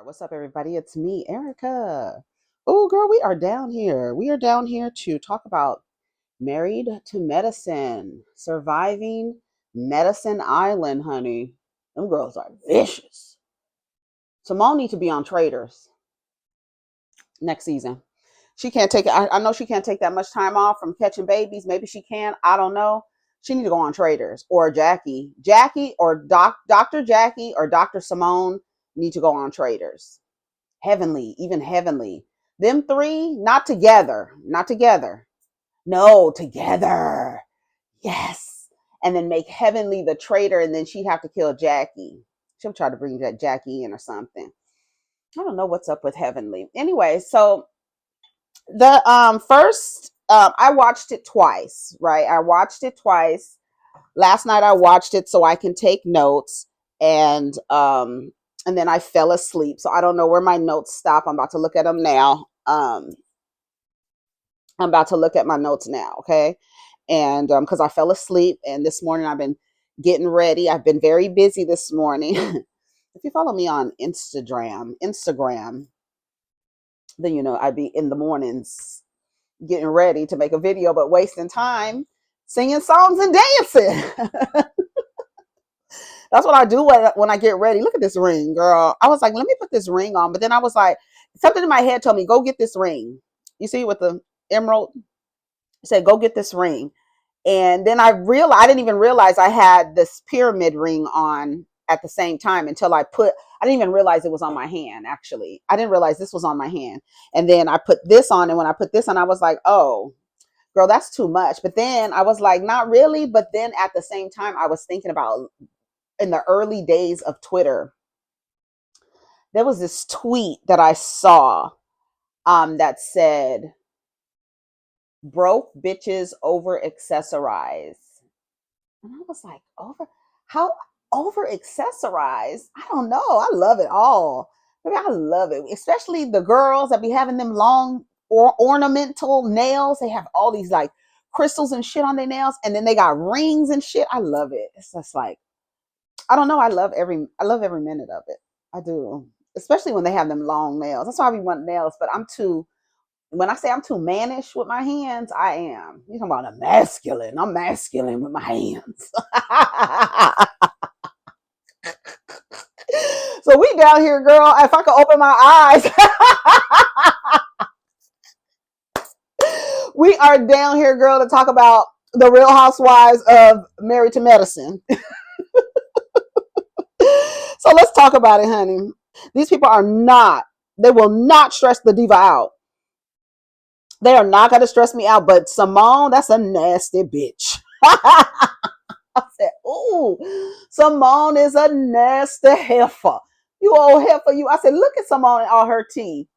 What's up, everybody? It's me, Erica. Oh, girl, we are down here. We are down here to talk about Married to Medicine, surviving Medicine Island, honey. Them girls are vicious. Simone needs to be on Traders next season. She can't take it. I know she can't take that much time off from catching babies. Maybe she can. I don't know. She need to go on Traders or Jackie or Dr. Jackie or Dr. Simone need to go on Traders. Heavenly, even Heavenly. Them three, not together. Not together. No, together. Yes. And then make Heavenly the traitor, and then she'd have to kill Jackie. She'll try to bring that Jackie in or something. I don't know what's up with Heavenly. Anyway, so the first I watched it twice, right? I watched it twice. Last night I watched it so I can take notes, and then I fell asleep. So I don't know where my notes stop. I'm about to look at them now. I'm about to look at my notes now, okay? And because I fell asleep, and this morning I've been getting ready. I've been very busy this morning. If you follow me on Instagram, then you know I'd be in the mornings getting ready to make a video, but wasting time singing songs and dancing. That's what I do when I get ready. Look at this ring, girl. I was like, let me put this ring on. But then I was like, something in my head told me, go get this ring. You see with the emerald? It said, go get this ring. And then I didn't even realize I had this pyramid ring on at the same time until I didn't even realize it was on my hand, actually. I didn't realize this was on my hand. And then I put this on. And when I put this on, I was like, oh, girl, that's too much. But then I was like, not really. But then at the same time, I was thinking about in the early days of Twitter, there was this tweet that I saw that said, broke bitches over accessorize. And I was like, how over accessorize? I don't know. I love it all. Maybe I love it. Especially the girls that be having them long or ornamental nails. They have all these like crystals and shit on their nails. And then they got rings and shit. I love it. It's just like, I don't know. I love every minute of it. I do. Especially when they have them long nails. That's why I be wanting nails, but when I say I'm too mannish with my hands, I am. You're talking about a masculine. I'm masculine with my hands. So we down here, girl. If I could open my eyes, we are down here, girl, to talk about the Real Housewives of Married to Medicine. So let's talk about it, honey. These people they will not stress the diva out. They are not going to stress me out, but Simone, that's a nasty bitch. I said, ooh, Simone is a nasty heifer. You old heifer, you. I said, look at Simone and all her teeth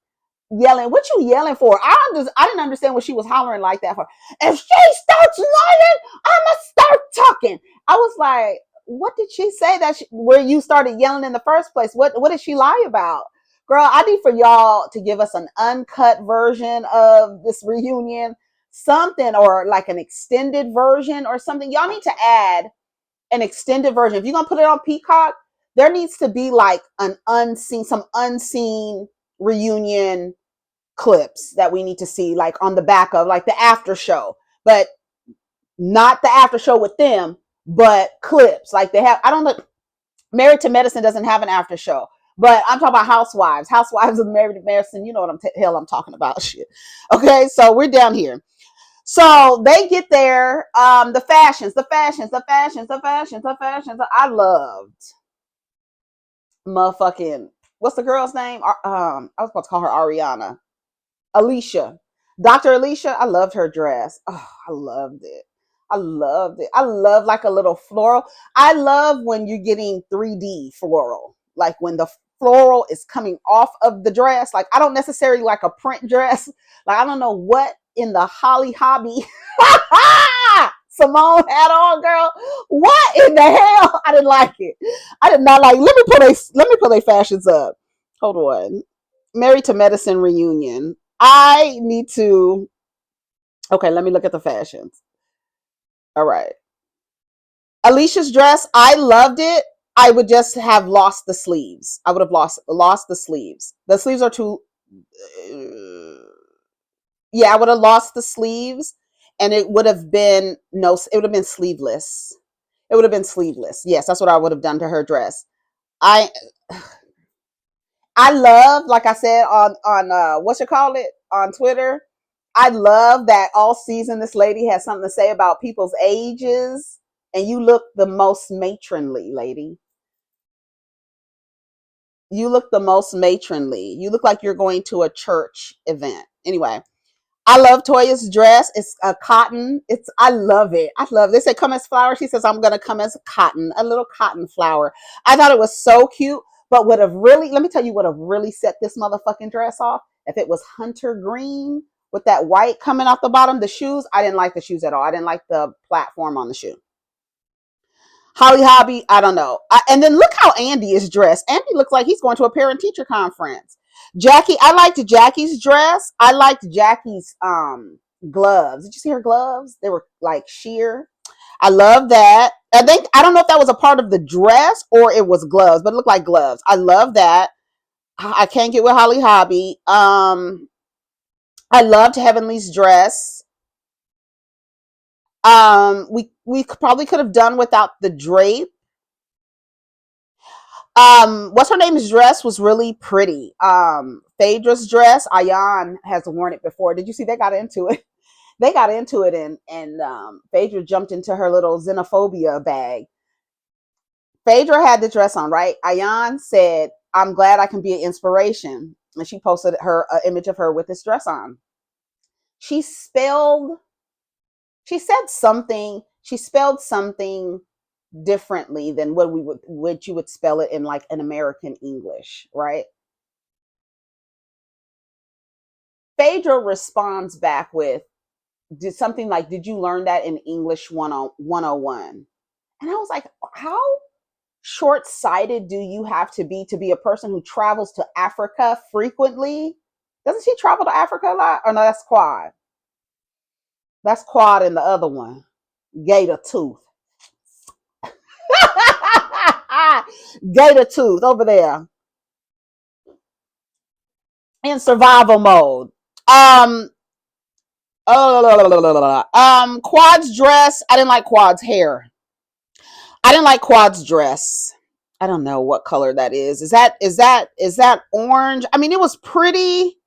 yelling. What you yelling for? I didn't understand what she was hollering like that for. If she starts lying, I'ma start talking. I was like, what did she say where you started yelling in the first place? What did she lie about? Girl, I need for y'all to give us an uncut version of this reunion, something, or like an extended version or something. Y'all need to add an extended version. If you're gonna put it on Peacock, there needs to be like some unseen reunion clips that we need to see, like on the back of like the after show, but not the after show with them, but clips like they have. I don't know. Married to Medicine doesn't have an after show, but I'm talking about Housewives of Married to Medicine. You know what hell I'm talking about. Shit. Okay, so we're down here. So they get there. The fashions. I loved motherfucking, what's the girl's name? I was about to call her Ariana. Alicia. Dr. Alicia, I loved her dress. Oh, I loved it. I loved it. I love like a little floral. I love when you're getting 3D floral. Like when the floral is coming off of the dress. Like I don't necessarily like a print dress. Like I don't know what in the Holly Hobby Simone had on, girl. What in the hell? I didn't like it. I did not like. Let me put their fashions up. Hold on. Married to Medicine reunion. I need to. Okay, let me look at the fashions. All right. Alicia's dress, I loved it. I would just have lost the sleeves. I would have lost the sleeves. The sleeves are too. Yeah, I would have lost the sleeves, and it would have been no. It would have been sleeveless. It would have been sleeveless. Yes, that's what I would have done to her dress. I I love, like I said on what you call it on Twitter. I love that all season this lady has something to say about people's ages, and you look the most matronly, lady. You look the most matronly. You look like you're going to a church event. Anyway, I love Toya's dress. It's a cotton. I love it. I love it. They say come as flower. She says I'm gonna come as cotton, a little cotton flower. I thought it was so cute, but would have really, let me tell you, would have really set this motherfucking dress off if it was hunter green with that white coming off the bottom. The shoes, I didn't like the shoes at all. I didn't like the platform on the shoe. Holly Hobby, I don't know. And then look how Andy is dressed. Andy looks like he's going to a parent teacher conference. Jackie, I liked Jackie's dress. I liked Jackie's gloves. Did you see her gloves? They were like sheer. I love that. I don't know if that was a part of the dress or it was gloves, but it looked like gloves. I love that. I can't get with Holly Hobby. I loved Heavenly's dress. We probably could have done without the drape. What's her name's dress was really pretty. Phaedra's dress, Ayan has worn it before. Did you see they got into it? They got into it, and Phaedra jumped into her little xenophobia bag. Phaedra had the dress on, right? Ayan said, I'm glad I can be an inspiration. And she posted her image of her with this dress on. She spelled, she spelled something differently than what you would spell it in like an American English, right? Phaedra responds back with did something like, did you learn that in English 101? And I was like, how short-sighted do you have to be a person who travels to Africa frequently? Doesn't she travel to Africa a lot? Or no, that's Quad. That's Quad and the other one, Gator Tooth. Gator Tooth over there in survival mode. Um, Quad's dress. I didn't like Quad's hair. I didn't like Quad's dress. I don't know what color that is. Is that orange? I mean, it was pretty.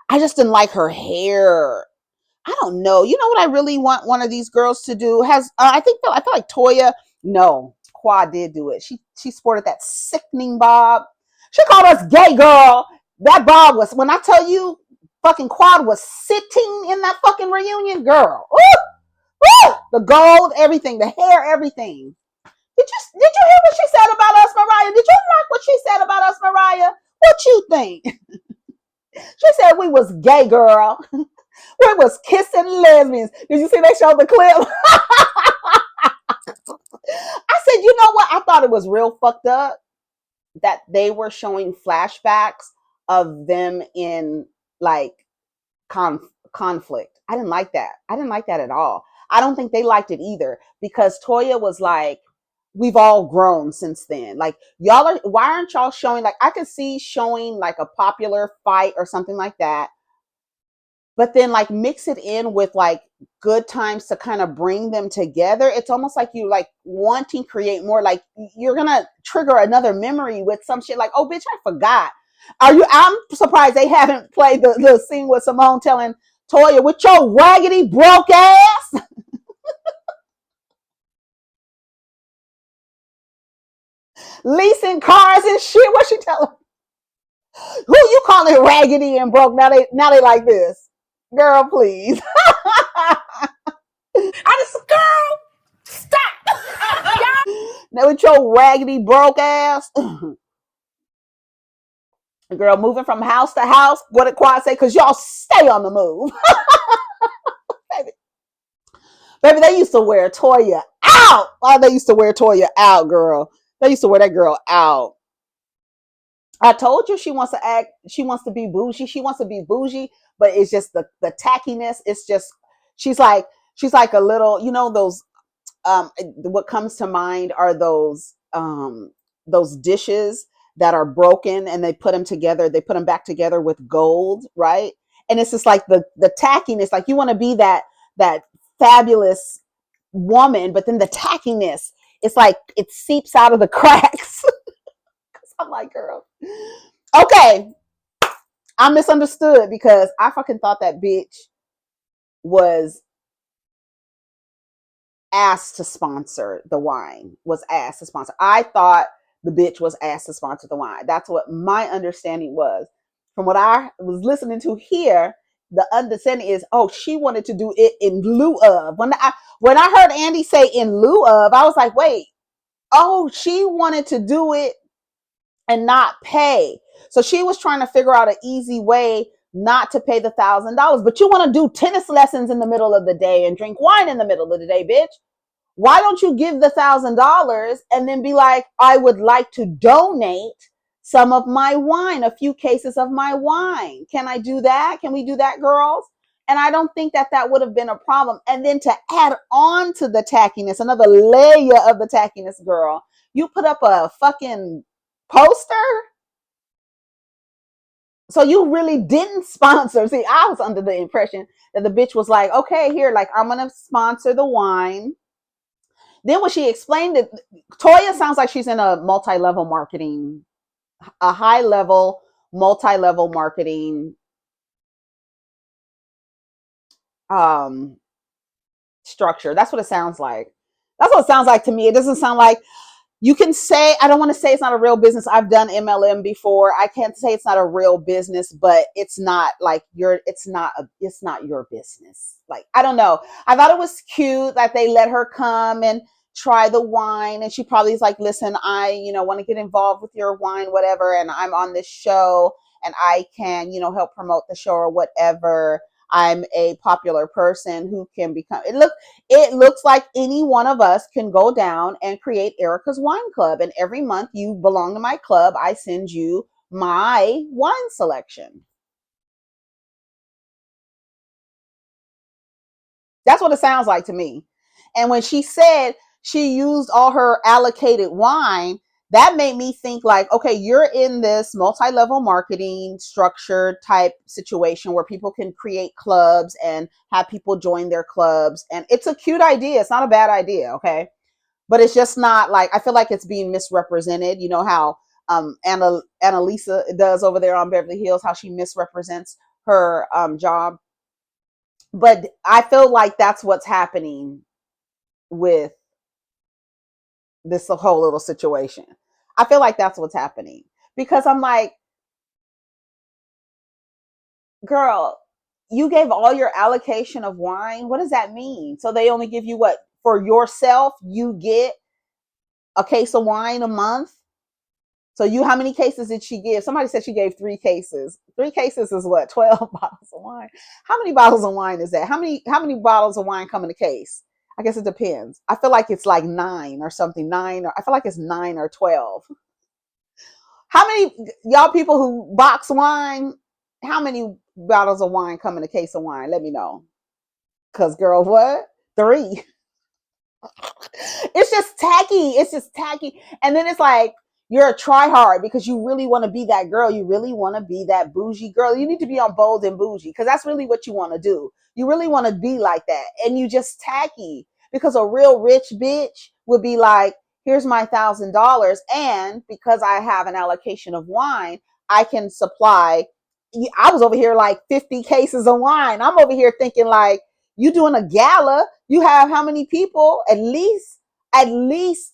I just didn't like her hair. I don't know. You know what I really want one of these girls to do? I feel like Toya. No, Quad did do it. She sported that sickening bob. She called us gay, girl. That bob was, when I tell you, fucking Quad was sitting in that fucking reunion, girl. Ooh, ooh, the gold, everything, the hair, everything. Did you hear what she said about us, Mariah? Did you like what she said about us, Mariah? What you think? She said we was gay, girl. We was kissing lesbians. Did you see they showed the clip? I said, you know what? I thought it was real fucked up that they were showing flashbacks of them in like conflict. I didn't like that. I didn't like that at all. I don't think they liked it either because Toya was like, we've all grown since then. Like, why aren't y'all showing, like, I could see showing like a popular fight or something like that, but then like mix it in with like good times to kind of bring them together. It's almost like you like wanting to create more, like you're gonna trigger another memory with some shit like, oh bitch, I forgot. I'm surprised they haven't played the scene with Simone telling Toya, with your raggedy broke ass. Leasing cars and shit. What she telling? Who you calling raggedy and broke? Now they like this. Girl, please. I just, girl, stop. Now with your raggedy broke ass. Girl, moving from house to house. What did Quad say? Because y'all stay on the move. Baby, they used to wear Toya out. Oh, they used to wear Toya out, girl. They used to wear that girl out. I told you she wants to act, she wants to be bougie. She wants to be bougie, but it's just the tackiness. It's just she's like a little, you know, those what comes to mind are those those dishes that are broken, and they put them together. They put them back together with gold, right? And it's just like the tackiness. Like you want to be that fabulous woman, but then the tackiness, it's like it seeps out of the cracks. I'm like, girl, okay, I misunderstood because I fucking thought that bitch was asked to sponsor the wine, was asked to sponsor. I thought the bitch was asked to sponsor the wine. That's what my understanding was. From what I was listening to here, the understanding is, oh, she wanted to do it in lieu of. When I heard Andy say in lieu of, I was like, wait, oh, she wanted to do it and not pay. So she was trying to figure out an easy way not to pay the $1,000. But you want to do tennis lessons in the middle of the day and drink wine in the middle of the day, bitch. Why don't you give the $1,000 and then be like, I would like to donate some of my wine, a few cases of my wine. Can I do that? Can we do that, girls? And I don't think that would have been a problem. And then to add on to the tackiness, another layer of the tackiness, girl, you put up a fucking poster. So you really didn't sponsor. See, I was under the impression that the bitch was like, okay, here, like I'm going to sponsor the wine. Then when she explained it, Toya sounds like she's in a multi-level marketing, a high-level, multi-level marketing structure. That's what it sounds like. That's what it sounds like to me. It doesn't sound like you can say, I don't want to say it's not a real business. I've done MLM before. I can't say it's not a real business, but it's not like it's not your business. Like, I don't know. I thought it was cute that they let her come and try the wine. And she probably is like, listen, I, want to get involved with your wine, whatever. And I'm on this show and I can, help promote the show or whatever. I'm a popular person who can become, it looks like any one of us can go down and create Erica's Wine Club. And every month you belong to my club, I send you my wine selection. That's what it sounds like to me. And when she said she used all her allocated wine, that made me think like, okay, you're in this multi-level marketing structure type situation where people can create clubs and have people join their clubs. And it's a cute idea. It's not a bad idea. Okay. But it's just not like, I feel like it's being misrepresented. You know how Annalisa does over there on Beverly Hills, how she misrepresents her job. But I feel like that's what's happening with this whole little situation. I feel like that's what's happening because I'm like, girl, you gave all your allocation of wine. What does that mean? So they only give you what? For yourself, you get a case of wine a month. So how many cases did she give? Somebody said she gave 3 cases. 3 cases is what? 12 bottles of wine. How many bottles of wine is that? How many bottles of wine come in a case? I guess it depends. I feel like it's like 9 or something. I feel like it's 9 or 12. How many y'all people who box wine, how many bottles of wine come in a case of wine? Let me know. Cause girl, what? 3. It's just tacky. It's just tacky. And then it's like you're a try hard because you really want to be that girl. You really want to be that bougie girl. You need to be on Bold and Bougie because that's really what you want to do. You really want to be like that. And you just tacky because a real rich bitch would be like, here's my $1,000. And because I have an allocation of wine, I can supply. I was over here like 50 cases of wine. I'm over here thinking like, you doing a gala, you have how many people? At least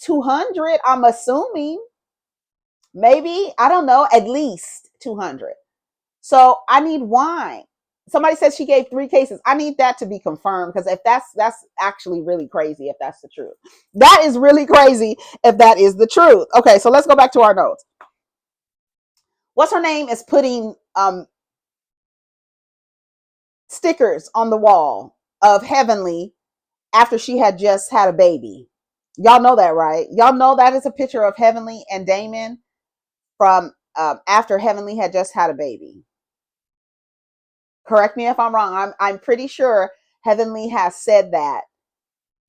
200, I'm assuming. Maybe, I don't know, at least 200. So I need wine. Somebody says she gave 3 cases. I need that to be confirmed because if that's actually really crazy if that's the truth. That is really crazy if that is the truth. Okay, so let's go back to our notes. What's her name is putting stickers on the wall of Heavenly after she had just had a baby. Y'all know that, right? Y'all know that is a picture of Heavenly and Damon from after Heavenly had just had a baby. Correct me if I'm wrong. I'm pretty sure Heavenly has said that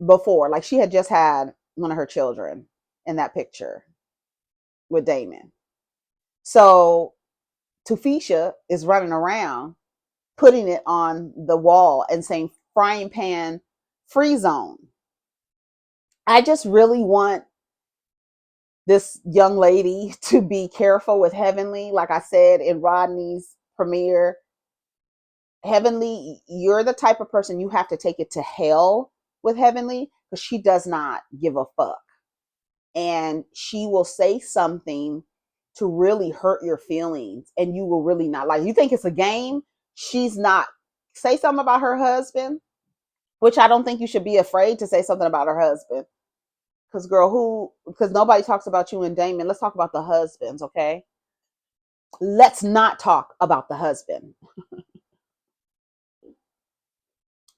before. Like she had just had one of her children. in that picture with Damon. So Tufisha is running around putting it on the wall and saying frying pan free zone. I just really want this young lady to be careful with Heavenly. Like I said in Rodney's premiere, Heavenly, you're the type of person you have to take it to hell with Heavenly because she does not give a fuck. And she will say something to really hurt your feelings and you will really not like. You think it's a game? She's not. Say something about her husband, which I don't think you should be afraid to say something about her husband. Because, girl, because nobody talks about you and Damon. Let's talk about the husbands, okay? Let's not talk about the husband.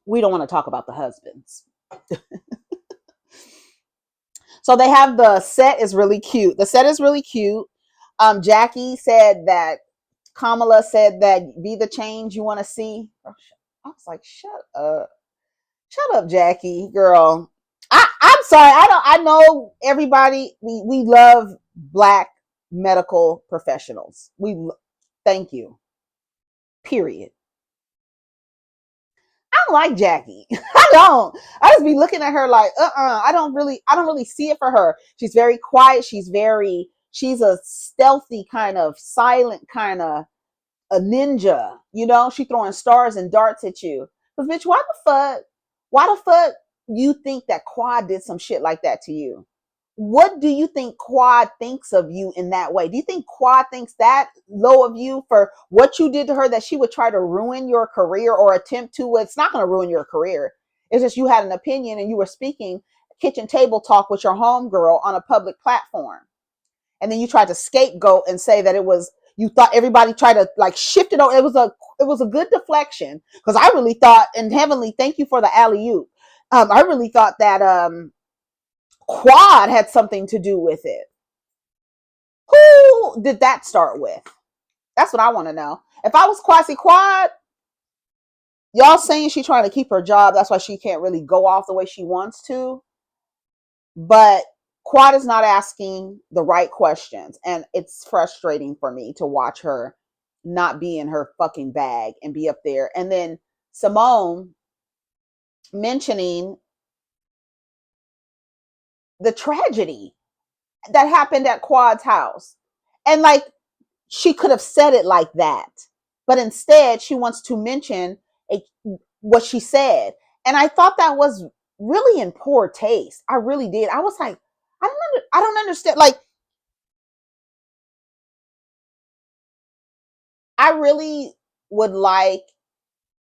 We don't want to talk about the husbands. So they have the set is really cute. The set is really cute. Jackie said that Kamala said that be the change you want to see. I was like, shut up, Jackie, girl. I'm sorry. I know everybody. We love Black medical professionals. Thank you. Period. I don't like Jackie. I don't. I just be looking at her like, I don't really see it for her. She's very quiet. She's a stealthy kind of silent kind of a ninja. You know, she throwing stars and darts at you. Because bitch, why the fuck you think that Quad did some shit like that to you? What do you think Quad thinks of you in that way? Do you think Quad thinks that low of you for what you did to her that she would try to ruin your career or attempt to? It's not going to ruin your career. It's just you had an opinion and you were speaking kitchen table talk with your homegirl on a public platform. And then you tried to scapegoat and say that you thought everybody tried to like shift it over. It was a good deflection because I really thought, and Heavenly, thank you for the alley-oop. I really thought that Quad had something to do with it. Who did that start with? That's what I want to know. If I was Quad, y'all saying she's trying to keep her job, that's why she can't really go off the way she wants to. But Quad is not asking the right questions, and it's frustrating for me to watch her not be in her fucking bag and be up there. And then Simone mentioning the tragedy that happened at Quad's house. And like, she could have said it like that, but instead she wants to mention what she said. And I thought that was really in poor taste. I really did. I was like, I don't understand. Like, I really would like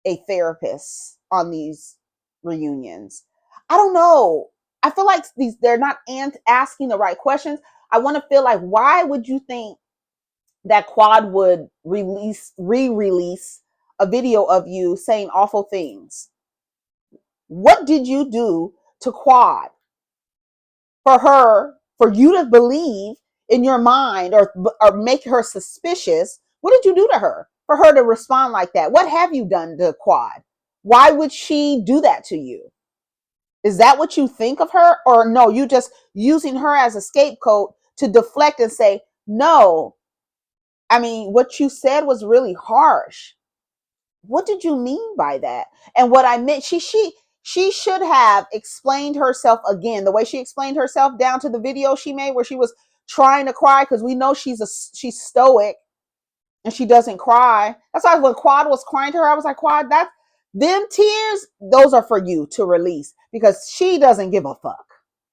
a therapist on these reunions. I don't know. I feel like they're not asking the right questions. I want to feel like, why would you think that Quad would re-release a video of you saying awful things? What did you do to Quad for you to believe in your mind or make her suspicious? What did you do to her for her to respond like that? What have you done to Quad? Why would she do that to you? Is that what you think of her? Or no, you just using her as a scapegoat to deflect and say, no, I mean, what you said was really harsh. What did you mean by that? And what I meant, she should have explained herself again, the way she explained herself down to the video she made where she was trying to cry, because we know she's stoic and she doesn't cry. That's why when Quad was crying to her, I was like, Quad, them tears, those are for you to release, because she doesn't give a fuck.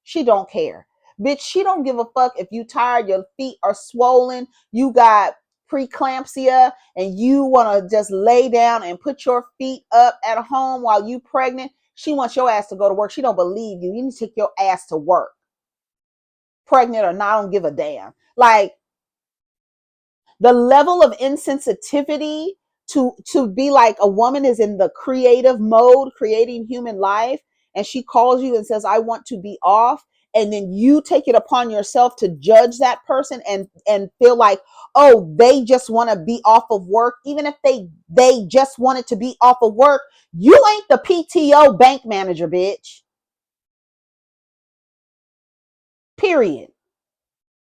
She don't care. Bitch, she don't give a fuck if you tired, your feet are swollen, you got preeclampsia, and you want to just lay down and put your feet up at home while you pregnant. She wants your ass to go to work. She don't believe you. You need to take your ass to work. Pregnant or not, I don't give a damn. Like, the level of insensitivity to be like a woman is in the creative mode, creating human life, and she calls you and says, I want to be off, and then you take it upon yourself to judge that person and feel like, oh, they just want to be off of work. Even if they just wanted to be off of work, you ain't the PTO bank manager, bitch. Period.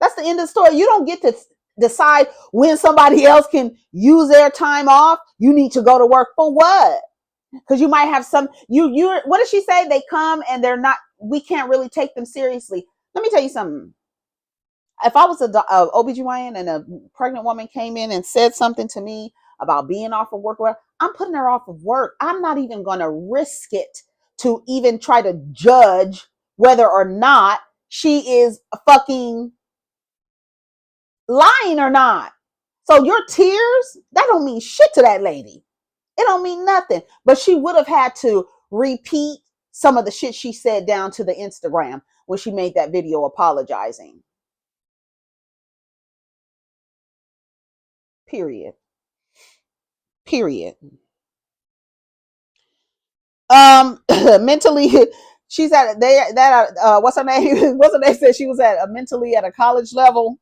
That's the end of the story. You don't get to decide when somebody else can use their time off. You need to go to work for what? Because you might have some, what does she say? They come and they're not, we can't really take them seriously. Let me tell you something. If I was a OBGYN and a pregnant woman came in and said something to me about being off of work, I'm putting her off of work. I'm not even going to risk it to even try to judge whether or not she is fucking lying or not. So your tears, that don't mean shit to that lady. It don't mean nothing. But she would have had to repeat some of the shit she said down to the Instagram when she made that video apologizing. Period. Period. Mentally, she's at what's her name? What's her name? Said she was at a mentally at a college level.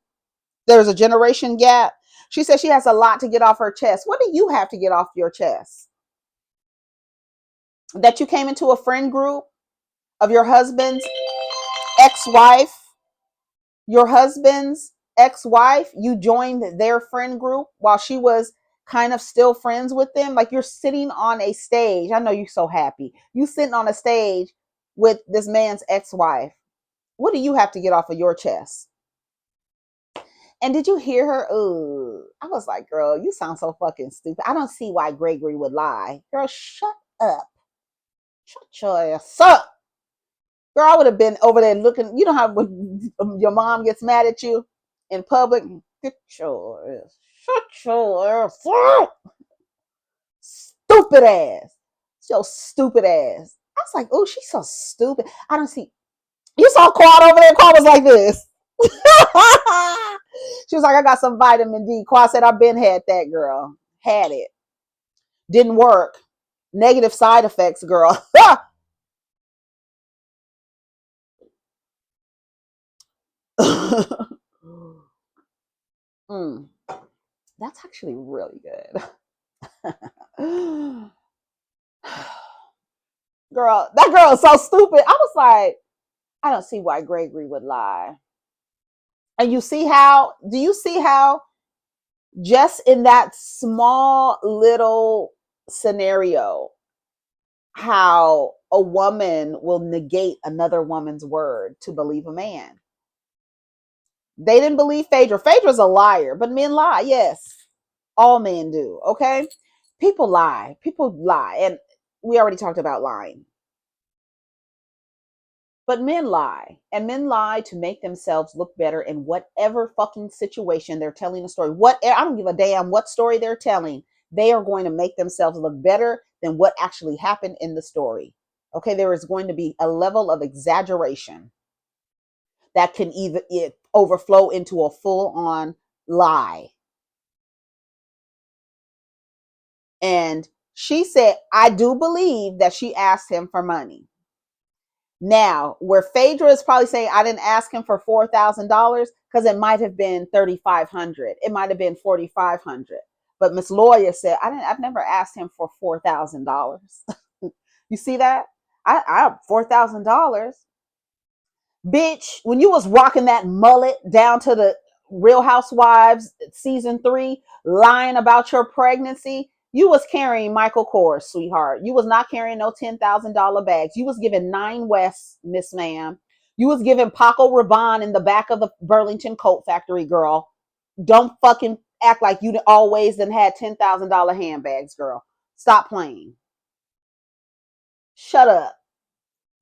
There's a generation gap. She said she has a lot to get off her chest. What do you have to get off your chest? That you came into a friend group of your husband's ex-wife, you joined their friend group while she was kind of still friends with them. Like you're sitting on a stage. I know you're so happy. You sitting on a stage with this man's ex-wife. What do you have to get off of your chest? And did you hear her? I was like, girl, you sound so fucking stupid. I don't see why Gregory would lie. Girl, shut up. Shut your ass up. Girl, I would have been over there looking. You know how when your mom gets mad at you in public? Get your ass. Shut your ass up. Stupid ass. Your stupid ass. I was like, oh, she's so stupid. I don't see. You saw Quad over there. Quad was like this. She was like, I got some vitamin D. Quad said, I've been had that, girl. Had it. Didn't work. Negative side effects, girl. That's actually really good. Girl, that girl is so stupid. I was like, I don't see why Gregory would lie. And you see how, do you see how just in that small little scenario, how a woman will negate another woman's word to believe a man? They didn't believe Phaedra. Phaedra's a liar, but men lie. Yes. All men do. Okay. People lie. People lie. And we already talked about lying. But men lie. And men lie to make themselves look better in whatever fucking situation they're telling a story. I don't give a damn what story they're telling. They are going to make themselves look better than what actually happened in the story. Okay. There is going to be a level of exaggeration that can either overflow into a full-on lie. And she said, I do believe that she asked him for money. Now, where Phaedra is probably saying, I didn't ask him for $4,000 because it might have been $3,500. It might have been $4,500. But Miss Lawyer said, I've never asked him for $4,000. You see that? I $4,000. Bitch, when you was rocking that mullet down to the Real Housewives season 3, lying about your pregnancy, you was carrying Michael Kors, sweetheart. You was not carrying no $10,000 bags. You was giving 9 West, Miss Ma'am. You was giving Paco Rabanne in the back of the Burlington Coat Factory, girl. Don't fucking act like you always done had $10,000 handbags, girl. Stop playing. Shut up,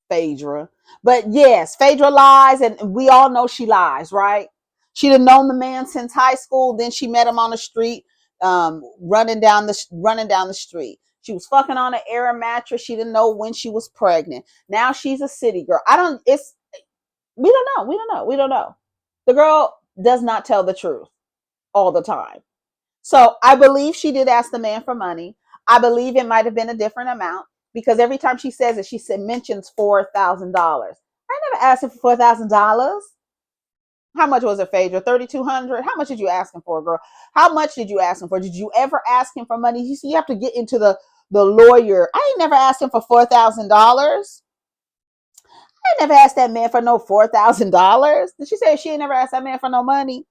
Phaedra. But yes, Phaedra lies, and we all know she lies, right? She'd have known the man since high school. Then she met him on the street, running down the street. She was fucking on an air mattress. She didn't know when she was pregnant. Now she's a city girl. We don't know. The girl does not tell the truth all the time. So I believe she did ask the man for money. I believe it might have been a different amount because every time she says it, mentions $4,000. I never asked him for $4,000. How much was it, Phaedra? $3,200. How much did you ask him for, girl? How much did you ask him for? Did you ever ask him for money? You see, you have to get into the lawyer. I ain't never asked him for $4,000. I never asked that man for no $4,000. Did she say she ain't never asked that man for no money?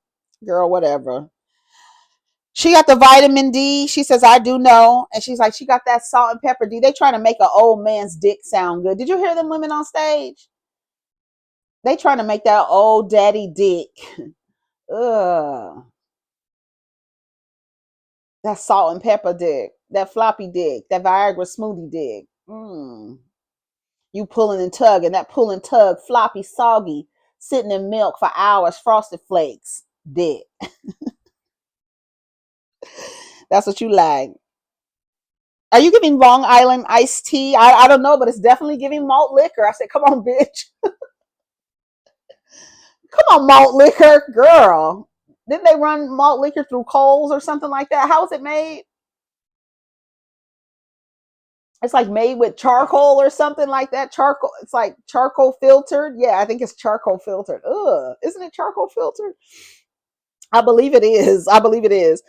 Girl, whatever. She got the vitamin D. She says, I do know. And she's like, she got that salt and pepper D. They trying to make an old man's dick sound good. Did you hear them women on stage? They trying to make that old daddy dick. Ugh. That salt and pepper dick. That floppy dick. That Viagra smoothie dick. You pulling and tugging. That pull and tug, floppy, soggy, sitting in milk for hours, frosted flakes dick. That's what you like. Are you giving Long Island iced tea? I don't know, but it's definitely giving malt liquor. I said, come on, bitch. Come on, malt liquor. Girl. Didn't they run malt liquor through coals or something like that? How is it made? It's like made with charcoal or something like that. Charcoal. It's like charcoal filtered. Yeah, I think it's charcoal filtered. Ugh. Isn't it charcoal filtered? I believe it is. I believe it is.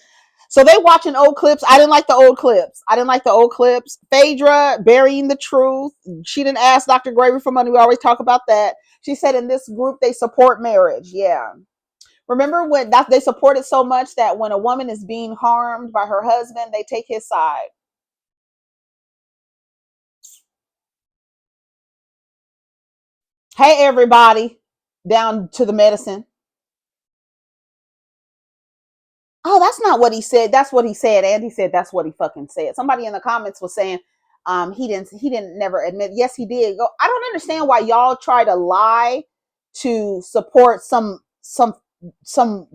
So they watching old clips. I didn't like the old clips. I didn't like the old clips. Phaedra burying the truth. She didn't ask Dr. Graver for money. We always talk about that. She said in this group they support marriage. Yeah. Remember when they support it so much that when a woman is being harmed by her husband, they take his side. Hey, everybody, down to the medicine. Oh, that's not what he said. That's what he said. Andy said that's what he fucking said. Somebody in the comments was saying he didn't never admit. Yes, he did. Go. I don't understand why y'all try to lie to support some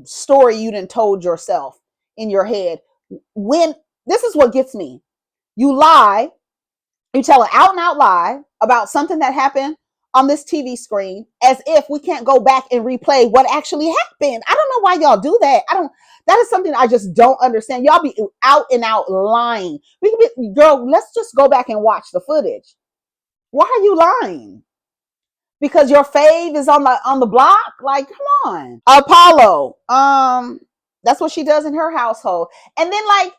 story you didn't told yourself in your head. When this is what gets me. You lie, you tell an out and out lie about something that happened on this TV screen as if we can't go back and replay what actually happened. I don't know why y'all do that. That is something I just don't understand. Y'all be out and out lying. Girl, let's just go back and watch the footage. Why are you lying? Because your fave is on the block? Like, come on. Apollo. That's what she does in her household. And then like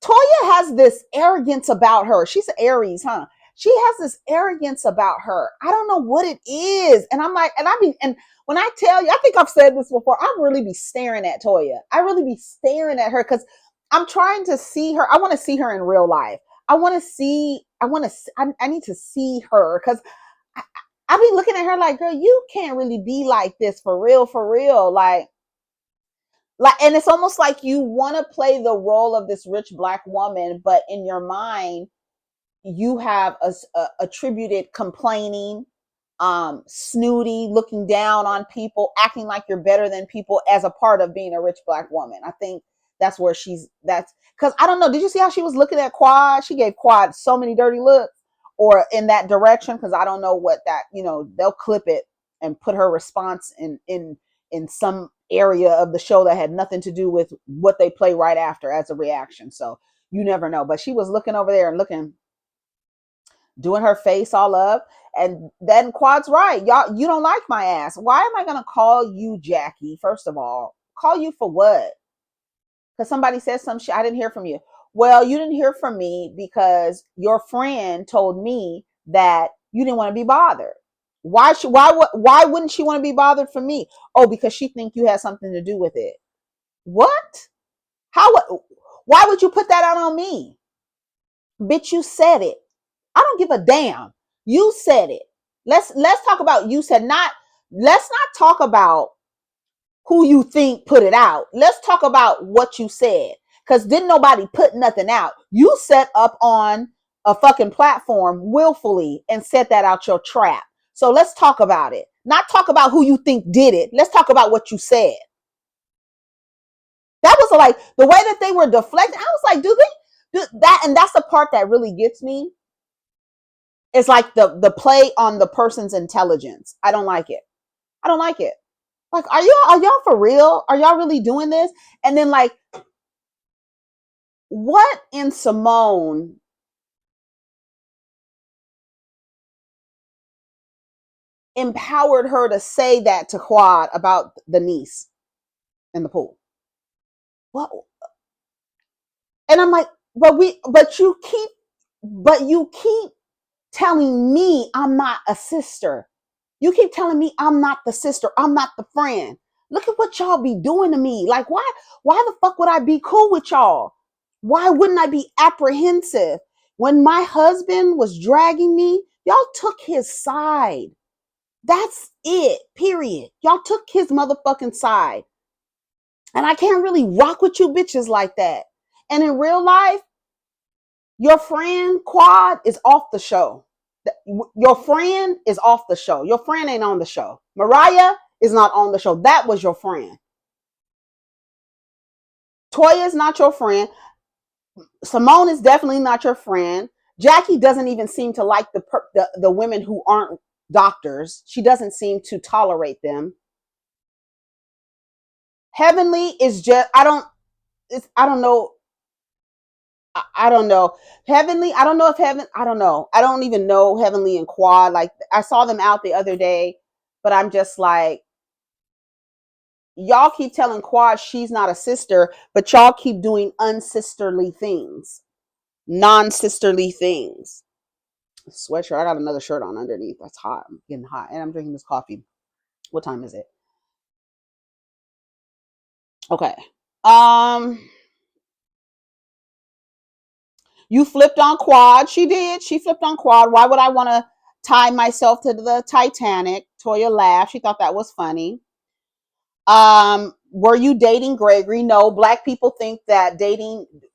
Toya has this arrogance about her. She's an Aries, huh? She has this arrogance about her. I don't know what it is. And I'm like, and when I tell you, I think I've said this before, I really be staring at Toya. I really be staring at her because I'm trying to see her. I want to see her in real life. I need to see her because I be looking at her like, girl, you can't really be like this for real, for real. Like, and it's almost like you want to play the role of this rich black woman, but in your mind you have attributed complaining, snooty, looking down on people, acting like you're better than people as a part of being a rich black woman. I think that's where that's because I don't know, did you see how she was looking at Quad? She gave Quad so many dirty looks, or in that direction, because I don't know what that, they'll clip it and put her response in some area of the show that had nothing to do with what they play right after as a reaction. So you never know. But she was looking over there and looking, doing her face all up. And then Quad's right. Y'all, you don't like my ass. Why am I going to call you Jackie? First of all, call you for what? Because somebody said some shit. I didn't hear from you. Well, you didn't hear from me because your friend told me that you didn't want to be bothered. Why wouldn't she want to be bothered for me? Oh, because she think you had something to do with it. What? How? Why would you put that out on me? Bitch, you said it. I don't give a damn. You said it. Let's talk about you said, not let's not talk about who you think put it out. Let's talk about what you said. Because didn't nobody put nothing out. You set up on a fucking platform willfully and set that out your trap. So let's talk about it. Not talk about who you think did it. Let's talk about what you said. That was like the way that they were deflecting. I was like, do they do that? And that's the part that really gets me. It's like the play on the person's intelligence. I don't like it. I don't like it. Like, are y'all for real? Are y'all really doing this? And then like, what in Simone empowered her to say that to Quad about the niece in the pool? What? And I'm like, but you keep telling me I'm not a sister. You keep telling me I'm not the sister, I'm not the friend. Look at what y'all be doing to me. Like, why the fuck would I be cool with y'all? Why wouldn't I be apprehensive? When my husband was dragging me, y'all took his side. That's it, period. Y'all took his motherfucking side. And I can't really rock with you bitches like that. And in real life, your friend Quad is off the show. Your friend is off the show. Your friend ain't on the show. Mariah is not on the show. That was your friend. Toya is not your friend. Simone is definitely not your friend. Jackie doesn't even seem to like the women who aren't doctors. She doesn't seem to tolerate them. Heavenly is just I don't know. I don't know. Heavenly, I don't know if Heaven, I don't know. I don't even know Heavenly and Quad. Like, I saw them out the other day, but I'm just like, y'all keep telling Quad she's not a sister, but y'all keep doing unsisterly things, non-sisterly things. Sweatshirt. I got another shirt on underneath. That's hot. I'm getting hot. And I'm drinking this coffee. What time is it? Okay. You flipped on Quad. She did. She flipped on Quad. Why would I want to tie myself to the Titanic? Toya laughed. She thought that was funny. Were you dating Gregory? No. Black people think that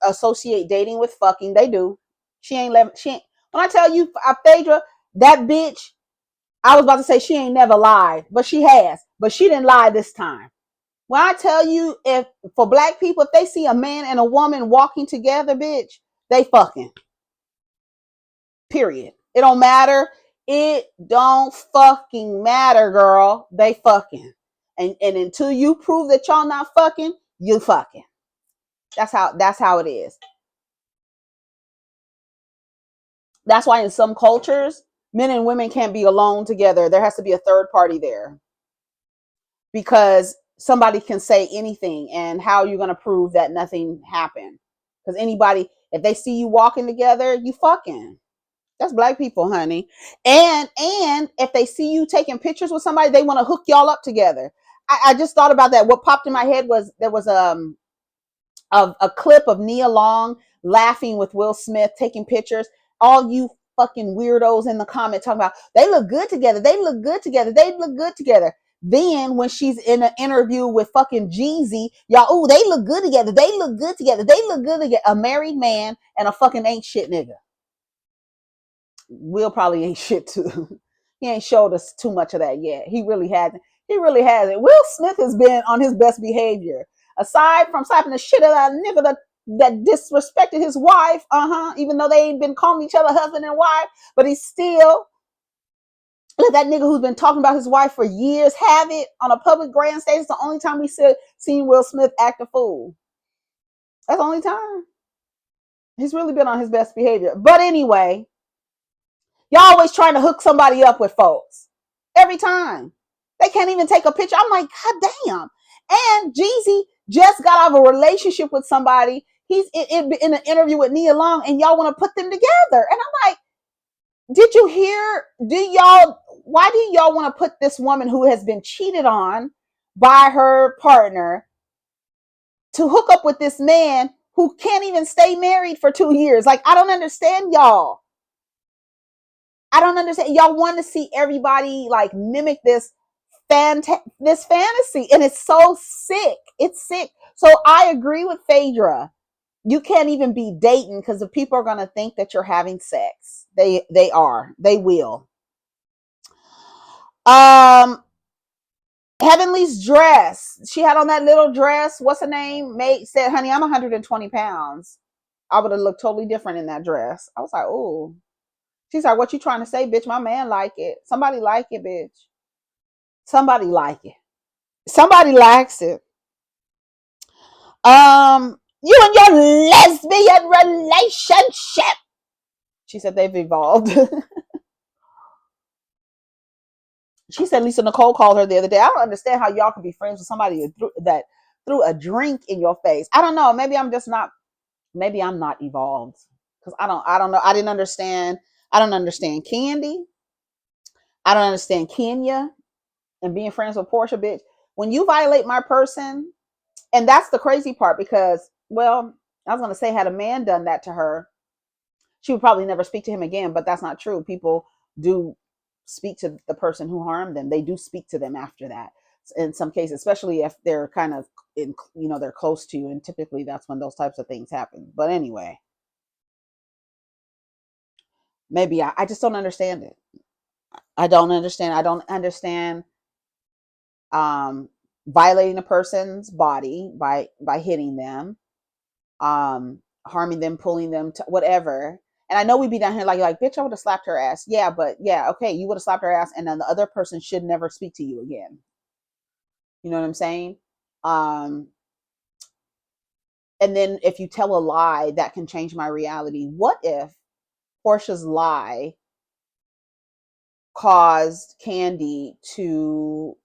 associate dating with fucking. They do. She ain't. When I tell you, Phaedra, that bitch, I was about to say she ain't never lied, but she has. But she didn't lie this time. When I tell you, if for black people, if they see a man and a woman walking together, bitch, they fucking. Period. It don't matter. It don't fucking matter, girl. They fucking. And until you prove that y'all not fucking, you fucking. That's how it is. That's why in some cultures, men and women can't be alone together. There has to be a third party there. Because somebody can say anything, and how are you going to prove that nothing happened? Because anybody, if they see you walking together, you fucking. That's black people, honey. And if they see you taking pictures with somebody, they want to hook y'all up together. I just thought about that. What popped in my head was there was a clip of Nia Long laughing with Will Smith taking pictures. All you fucking weirdos in the comment talking about they look good together. They look good together. They look good together. Then when she's in an interview with fucking Jeezy, y'all, oh, they look good together. They look good together. They look good together. A married man and a fucking ain't shit nigga. Will probably ain't shit too. He ain't showed us too much of that yet. He really hasn't. He really hasn't. Will Smith has been on his best behavior. Aside from slapping the shit out of that nigga that disrespected his wife, even though they ain't been calling each other husband and wife, but he still let that nigga who's been talking about his wife for years have it on a public grand stage. It's the only time we seen Will Smith act a fool. That's the only time. He's really been on his best behavior. But anyway, y'all always trying to hook somebody up with folks. Every time. They can't even take a picture. I'm like, God damn. And Jeezy just got out of a relationship with somebody. He's in an interview with Nia Long, and y'all want to put them together. And I'm like, did you hear? Why do y'all want to put this woman who has been cheated on by her partner to hook up with this man who can't even stay married for 2 years? Like, I don't understand y'all. I don't understand. Y'all want to see everybody like mimic this fantasy, and it's so sick. It's sick. So I agree with Phaedra. You can't even be dating because the people are gonna think that you're having sex. They are. They will. Um, Heavenly's dress. She had on that little dress. What's her name? Mate said, "Honey, I'm 120 pounds. I would have looked totally different in that dress." I was like, "Oh." She's like, "What you trying to say, bitch? My man like it. Somebody like it, bitch. Somebody like it. Somebody likes it." You and your lesbian relationship. She said they've evolved. She said Lisa Nicole called her the other day. I don't understand how y'all can be friends with somebody that threw a drink in your face. I don't know. Maybe I'm just not. Maybe I'm not evolved because I don't know. I didn't understand. I don't understand candy. I don't understand Kenya and being friends with Portia, bitch. When you violate my person, and that's the crazy part because, well, I was gonna say, had a man done that to her, she would probably never speak to him again, but that's not true. People do speak to the person who harmed them. They do speak to them after that. In some cases, especially if they're kind of in, they're close to you, and typically that's when those types of things happen. But anyway, maybe I just don't understand it. I don't understand. I don't understand um violating a person's body by hitting them, harming them, pulling them to whatever. And I know we'd be down here like, bitch, I would have slapped her ass. Yeah, but yeah, okay, you would have slapped her ass, and then the other person should never speak to you again. You know what I'm saying? Um, and then if you tell a lie, that can change my reality. What if Portia's lie caused Candy to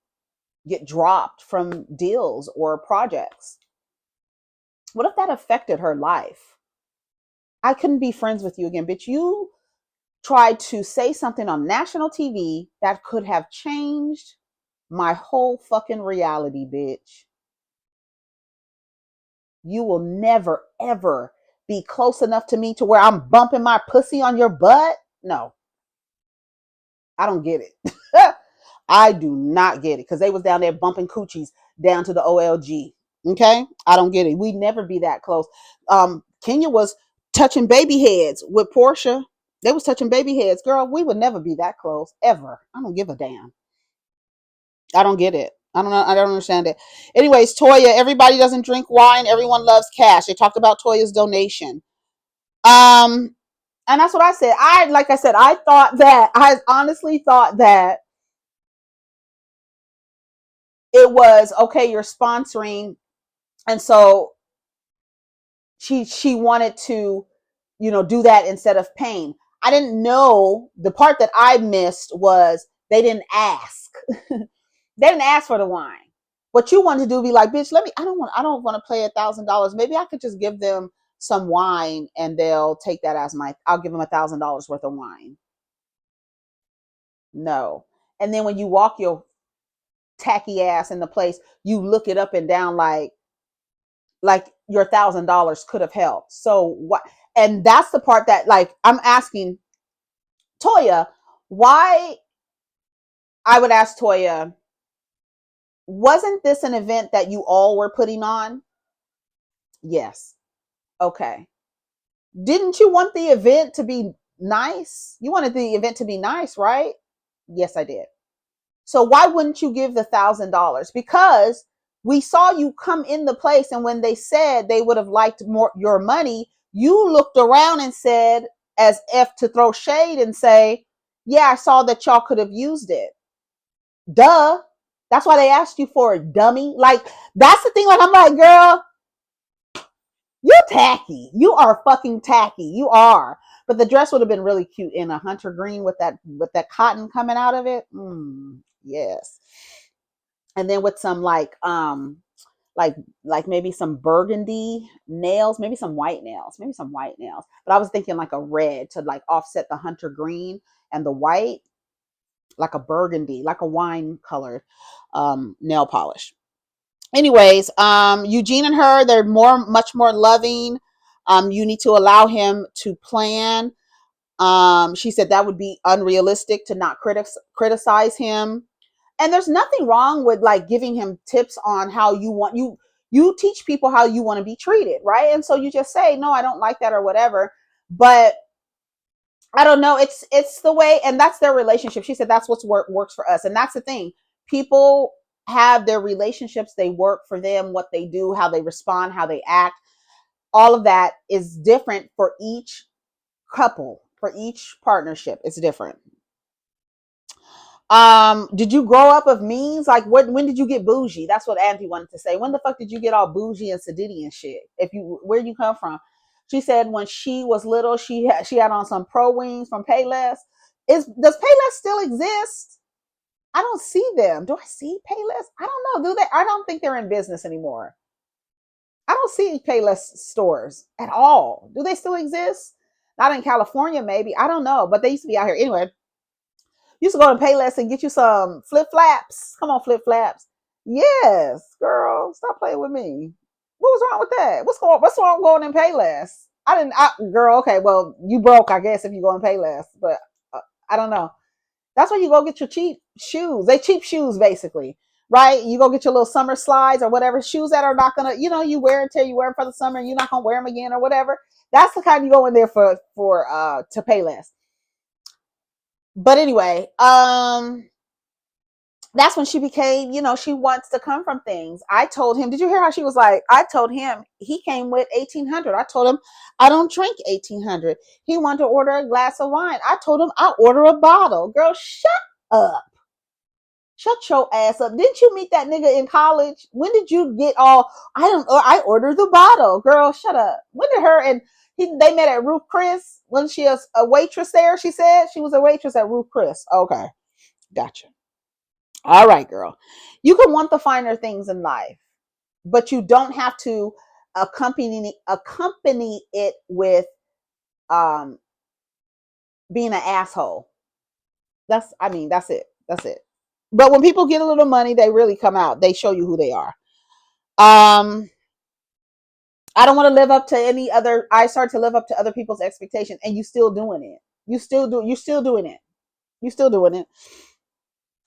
get dropped from deals or projects? What if that affected her life? I couldn't be friends with you again, bitch. You tried to say something on national TV that could have changed my whole fucking reality, bitch. You will never, ever be close enough to me to where I'm bumping my pussy on your butt. No, I don't get it. I do not get it because they was down there bumping coochies down to the OLG. Okay, I don't get it. We'd never be that close. Kenya was touching baby heads with Portia. They was touching baby heads, girl. We would never be that close ever. I don't give a damn. I don't get it. I don't know. I don't understand it. Anyways, Toya, everybody doesn't drink wine. Everyone loves cash. They talked about Toya's donation. Um, and that's what I said. Like I said, I honestly thought that it was okay. You're sponsoring, and so she wanted to, do that instead of paying. I didn't know the part that I missed was they didn't ask. They didn't ask for the wine. What you want to do, be like, bitch, let me. I don't want to pay $1,000. Maybe I could just give them some wine, and they'll take that as my. I'll give them $1,000 worth of wine. No, and then when you walk your tacky ass in the place, you look it up and down like your $1,000 could have helped. So what? And that's the part that, like, I'm asking Toya, why. I would ask Toya, wasn't this an event that you all were putting on? Yes. Okay. Didn't you want the event to be nice? You wanted the event to be nice, right? Yes, I did. So why wouldn't you give the $1,000? Because we saw you come in the place, and when they said they would have liked more your money, you looked around and said, as if to throw shade and say, yeah, I saw that y'all could have used it. Duh. That's why they asked you for it, dummy. Like, that's the thing. Like, I'm like, girl, you're tacky. You are fucking tacky. You are. But the dress would have been really cute in a hunter green with that cotton coming out of it. Yes. And then with some like like maybe some burgundy nails, maybe some white nails, maybe some white nails. But I was thinking like a red to like offset the hunter green and the white, like a burgundy, like a wine colored nail polish. Anyways, Eugene and her, they're much more loving. You need to allow him to plan. She said that would be unrealistic to not criticize him. And there's nothing wrong with like giving him tips on how you teach people how you want to be treated, right? And so you just say, no, I don't like that or whatever. But I don't know. It's the way, and that's their relationship. She said that's what's works for us, and that's the thing. People have their relationships. They work for them. What they do, how they respond, how they act. All of that is different for each couple, for each partnership. It's different. Did you grow up of means? Like, when did you get bougie? That's what Andy wanted to say. When the fuck did you get all bougie and sedity and shit? Where you come from? She said when she was little, she had on some pro wings from Payless. Does Payless still exist? I don't see them. Do I see Payless? I don't know. Do they? I don't think they're in business anymore. I don't see Payless stores at all. Do they still exist? Not in California, maybe. I don't know, but they used to be out here anyway. You used to go to Payless and get you some flip flaps. Come on, flip flaps. Yes, girl. Stop playing with me. What was wrong with that? What's wrong going in Payless? Girl, okay, well, you broke, I guess, if you go in Payless, but I don't know. That's where you go get your cheap shoes. They cheap shoes, basically, right? You go get your little summer slides or whatever, shoes that are not gonna, you wear it till you wear them for the summer and you're not gonna wear them again or whatever. That's the kind you go in there for to pay less. But anyway, that's when she became, she wants to come from things. I told him, did you hear how she was like, I told him he came with 1800. I told him I don't drink 1800. He wanted to order a glass of wine. I told him I'll order a bottle. Girl, shut up. Shut your ass up. Didn't you meet that nigga in college? When did you get all, I ordered the bottle. Girl, shut up. When did her and they met at Ruth Chris? Wasn't she a waitress there? She said she was a waitress at Ruth Chris. Okay. Gotcha. All right, girl. You can want the finer things in life, but you don't have to accompany it with um being an asshole. That's it. That's it. But when people get a little money, they really come out. They show you who they are. Um, I don't want to live up to any other. I start to live up to other people's expectations, and you still doing it. You still do. You still doing it. You still doing it.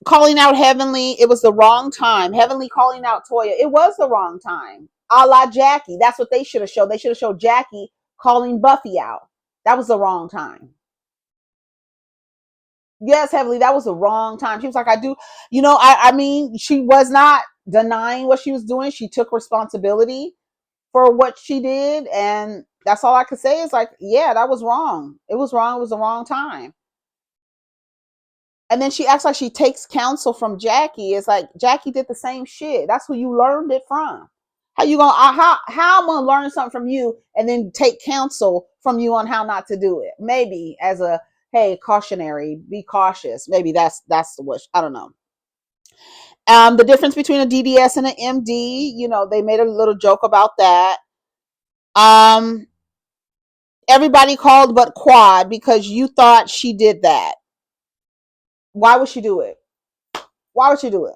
Calling out Heavenly. It was the wrong time. Heavenly calling out Toya. It was the wrong time. A la Jackie. That's what they should have showed. They should have showed Jackie calling Buffy out. That was the wrong time. Yes, Heavenly, that was the wrong time. She was like, I do, she was not denying what she was doing. She took responsibility for what she did. And that's all I could say is like, yeah, that was wrong. It was wrong. It was the wrong time. And then she acts like she takes counsel from Jackie. It's like Jackie did the same shit. That's who you learned it from. How you gonna how I'm gonna learn something from you and then take counsel from you on how not to do it? Maybe as a hey cautionary, be cautious. Maybe that's the wish. I don't know. The difference between a DDS and an MD, they made a little joke about that. Um, Everybody called but Quad because you thought she did that. Why would she do it? Why would she do it?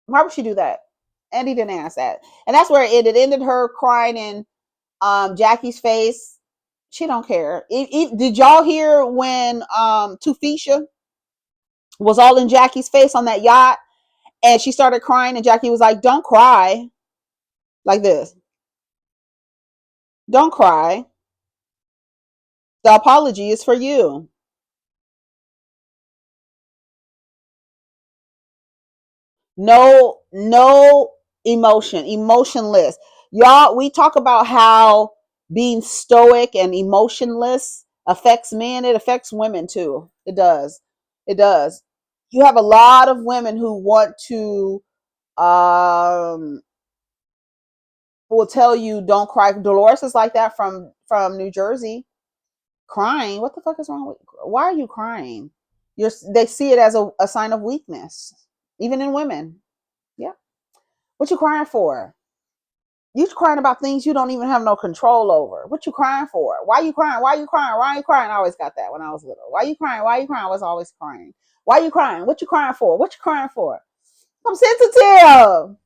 Why would she do that? Andy didn't ask that. And that's where it ended. It ended her crying in Jackie's face. She don't care. Did y'all hear when Tufisha was all in Jackie's face on that yacht and she started crying and Jackie was like, don't cry. Like this. Don't cry. The apology is for you. No emotion, emotionless. Y'all, we talk about how being stoic and emotionless affects men. It affects women too. It does. It does. You have a lot of women who want to will tell you don't cry. Dolores is like that from New Jersey. Crying. What the fuck is wrong with? Why are you crying? They see it as a sign of weakness, even in women. Yeah. What you crying for? You crying about things you don't even have no control over. What you crying for? Why you crying? Why you crying? Why you crying? I always got that when I was little. Why you crying? Why you crying? I was always crying. Why you crying? What you crying for? What you crying for? I'm sensitive.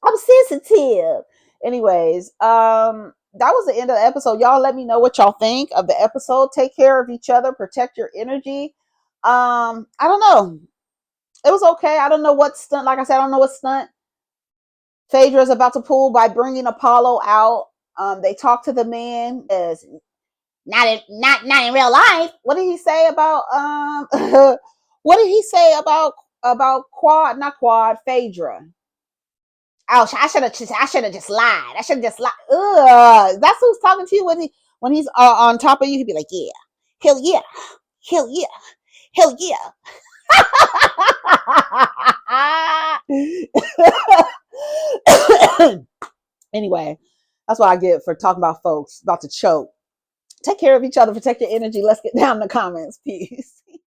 I'm sensitive. Anyways, that was the end of the episode. Y'all let me know what y'all think of the episode. Take care of each other. Protect your energy. I don't know. It was okay. I don't know what stunt. Like I said, I don't know what stunt Phaedra is about to pull by bringing Apollo out. They talk to the man as not in real life. What did he say about what did he say about Quad? Not Quad. Phaedra. Oh, I should have just lied. I should have just lied. Ugh, that's who's talking to you when he's on top of you. He'd be like, yeah, hell yeah, hell yeah, hell yeah. Anyway, that's what I get for talking about folks about to choke. Take care of each other. Protect your energy. Let's get down in the comments. Peace.